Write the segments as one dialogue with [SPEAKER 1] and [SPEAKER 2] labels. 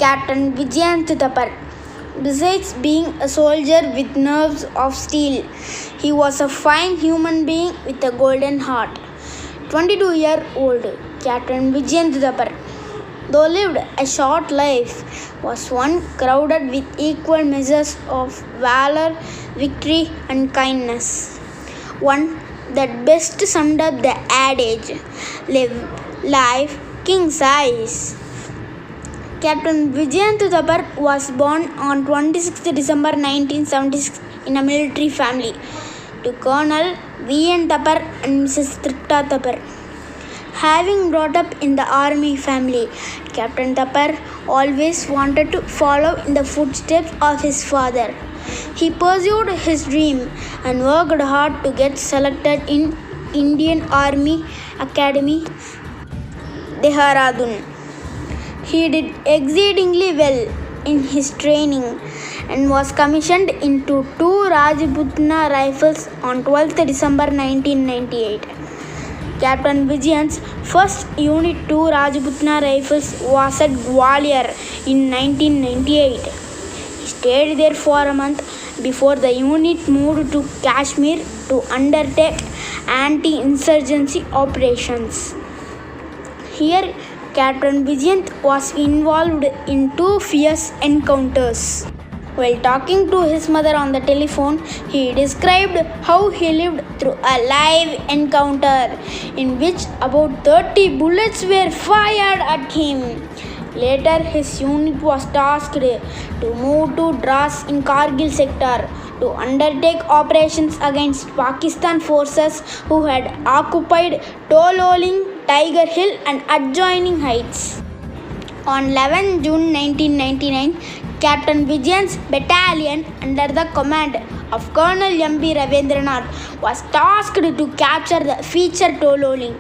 [SPEAKER 1] Captain Vijayanth Thapar. Besides being a soldier with nerves of steel, he was a fine human being with a golden heart. 22-year-old Captain Vijayanth Thapar, though lived a short life, was one crowded with equal measures of valor, victory, and kindness. One that best summed up the adage, live life king size. Captain Vijayanth Thapar was born on 26 December 1976 in a military family to Colonel V.N. Thapar and Mrs. Tripta Thapar. Having brought up in the army family, Captain Thapar always wanted to follow in the footsteps of his father. He pursued his dream and worked hard to get selected in Indian Army Academy, Dehradun. He did exceedingly well in his training and was commissioned into 2 Rajputana Rifles on 12th December 1998. Captain Vijayan's first Unit 2 Rajputana Rifles was at Gwalior in 1998. He stayed there for a month before the unit moved to Kashmir to undertake anti-insurgency operations. Here, Captain Vijayanth was involved in 2 fierce encounters. While talking to his mother on the telephone, he described how he lived through a live encounter in which about 30 bullets were fired at him. Later, his unit was tasked to move to Dras in Kargil sector to undertake operations against Pakistan forces who had occupied Tololing, Tiger Hill and adjoining heights. On 11 June 1999, Captain Vijayan's battalion under the command of Colonel M.B. Ravendranath was tasked to capture the feature Tololing.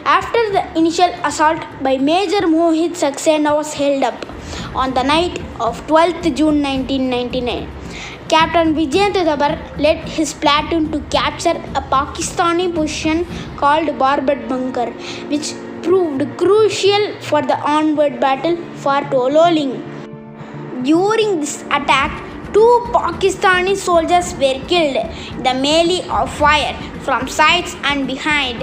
[SPEAKER 1] After the initial assault by Major Mohit Saxena was held up on the night of 12th June 1999, Captain Vijayanth Thapar led his platoon to capture a Pakistani position called Barbad Bunker, which proved crucial for the onward battle for Tololing. During this attack, 2 Pakistani soldiers were killed in the melee of fire from sides and behind.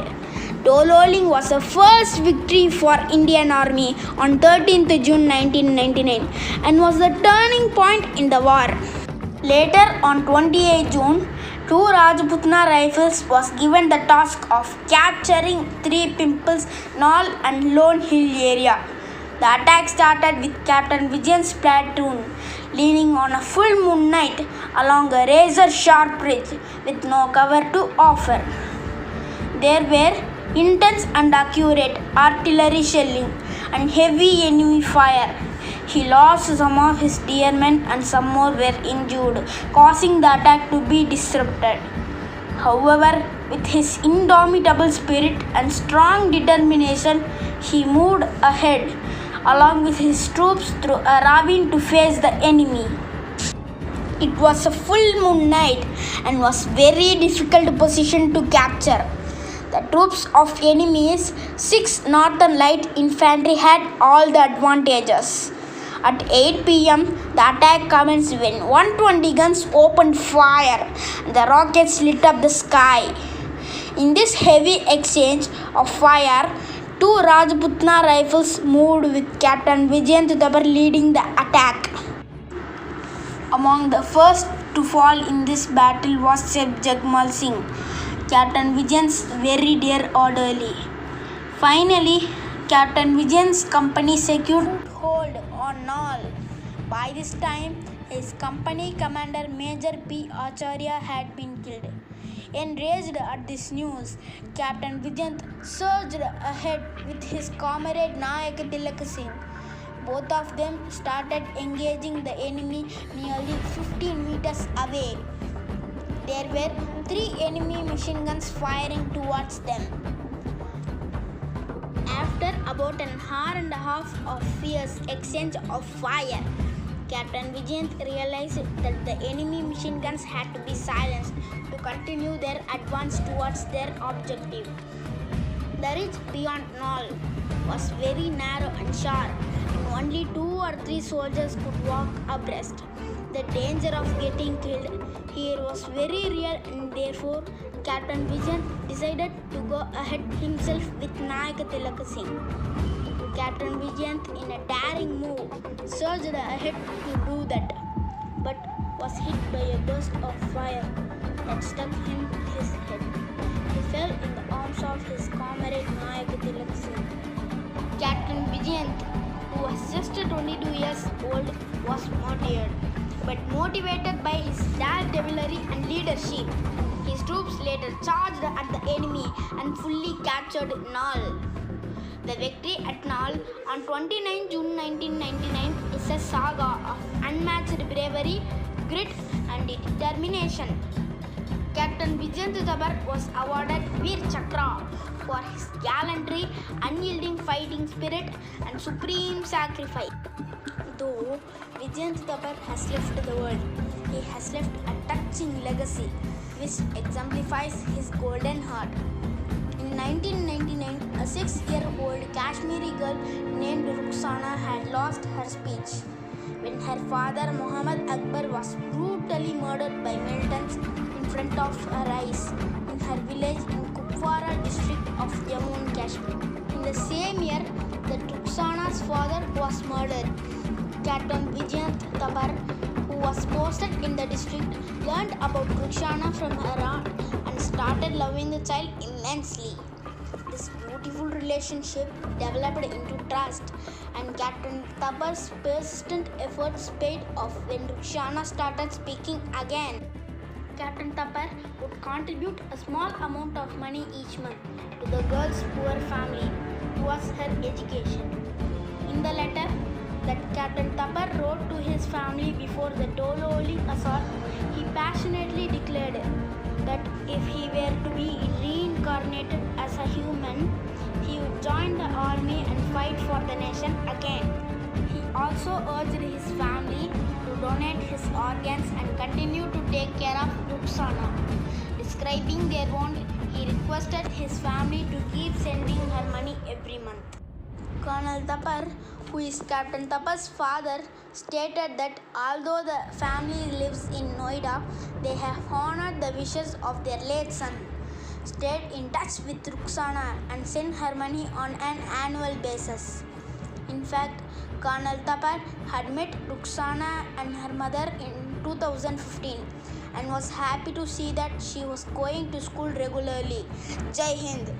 [SPEAKER 1] Tololing was the first victory for Indian Army on 13th June 1999 and was the turning point in the war. Later on 28 June, 2 Rajputana Rifles was given the task of capturing 3 Pimples, Nal and Lone Hill area. The attack started with Captain Vijayan's platoon leaning on a full moon night along a razor-sharp ridge with no cover to offer. There were intense and accurate artillery shelling and heavy enemy fire. He lost some of his dear men and some more were injured, causing the attack to be disrupted. However, with his indomitable spirit and strong determination, he moved ahead along with his troops through a ravine to face the enemy. It was a full moon night and was very difficult position to capture. The troops of enemy's 6th Northern Light Infantry had all the advantages. At 8 p.m., the attack commenced when 120 guns opened fire and the rockets lit up the sky. In this heavy exchange of fire, 2 Rajputana Rifles moved with Captain Vijayanth Thapar leading the attack. Among the first to fall in this battle was Sir Jagmal Singh, Captain Vijayan's very dear orderly. Finally, Captain Vijayan's company secured hold on Nal. By this time, his company commander Major P. Acharya had been killed. Enraged at this news, Captain Vijayanth surged ahead with his comrade Nayak Tilak Singh. Both of them started engaging the enemy nearly 15 meters away. There were 3 enemy machine guns firing towards them. After about an hour and a half of fierce exchange of fire, Captain Vijayanth realized that the enemy machine guns had to be silenced to continue their advance towards their objective. The ridge beyond Nal was very narrow and sharp and only 2 or 3 soldiers could walk abreast. The danger of getting killed here was very real, and therefore Captain Vijayant decided to go ahead himself with Nayak Tilaka Singh. Captain Vijayant, in a daring move, surged ahead to do that, but was hit by a burst of fire that struck him his head. He fell in the arms of his comrade Nayak Tilaka Singh. Captain Vijayant, who was just 22 years old, was martyred, but motivated by his daredevilry and leadership, his troops later charged at the enemy and fully captured Nal. The victory at Nal on 29 June 1999 is a saga of unmatched bravery, grit and determination. Captain Vijayant Dabar was awarded Veer Chakra for his gallantry, unyielding fighting spirit and supreme sacrifice. Though Vijayant Dabar has left the world, he has left a touching legacy which exemplifies his golden heart. In 1999, a 6-year-old Kashmiri girl named Rukhsana had lost her speech when her father Muhammad Akbar was brutally murdered by militants in front of her eyes in her village in Kupwara district of Jammu and Kashmir. In the same year that Rukhsana's father was murdered, Captain Vijayant Dabar, who was posted in the district, learned about Rukhsana from her aunt and started loving the child immensely. This beautiful relationship developed into trust, and Captain Dabar's persistent efforts paid off when Rukhsana started speaking again. Captain Dabar would contribute a small amount of money each month to the girl's poor family towards her education. In the letter that Captain Dabar wrote to his family before the Dololi assault, he passionately declared that if he were to be reincarnated as a human, he would join the army and fight for the nation again. He also urged his family to donate his organs and continue to take care of Rukhsana. Describing their bond, he requested his family to keep sending her money every month. Colonel Dabar, who is Captain Dabar's father, stated that although the family lives in Noida, they have honored the wishes of their late son, stayed in touch with Rukhsana and sent her money on an annual basis. In fact, Colonel Dabar had met Rukhsana and her mother in 2015 and was happy to see that she was going to school regularly. Jai Hind!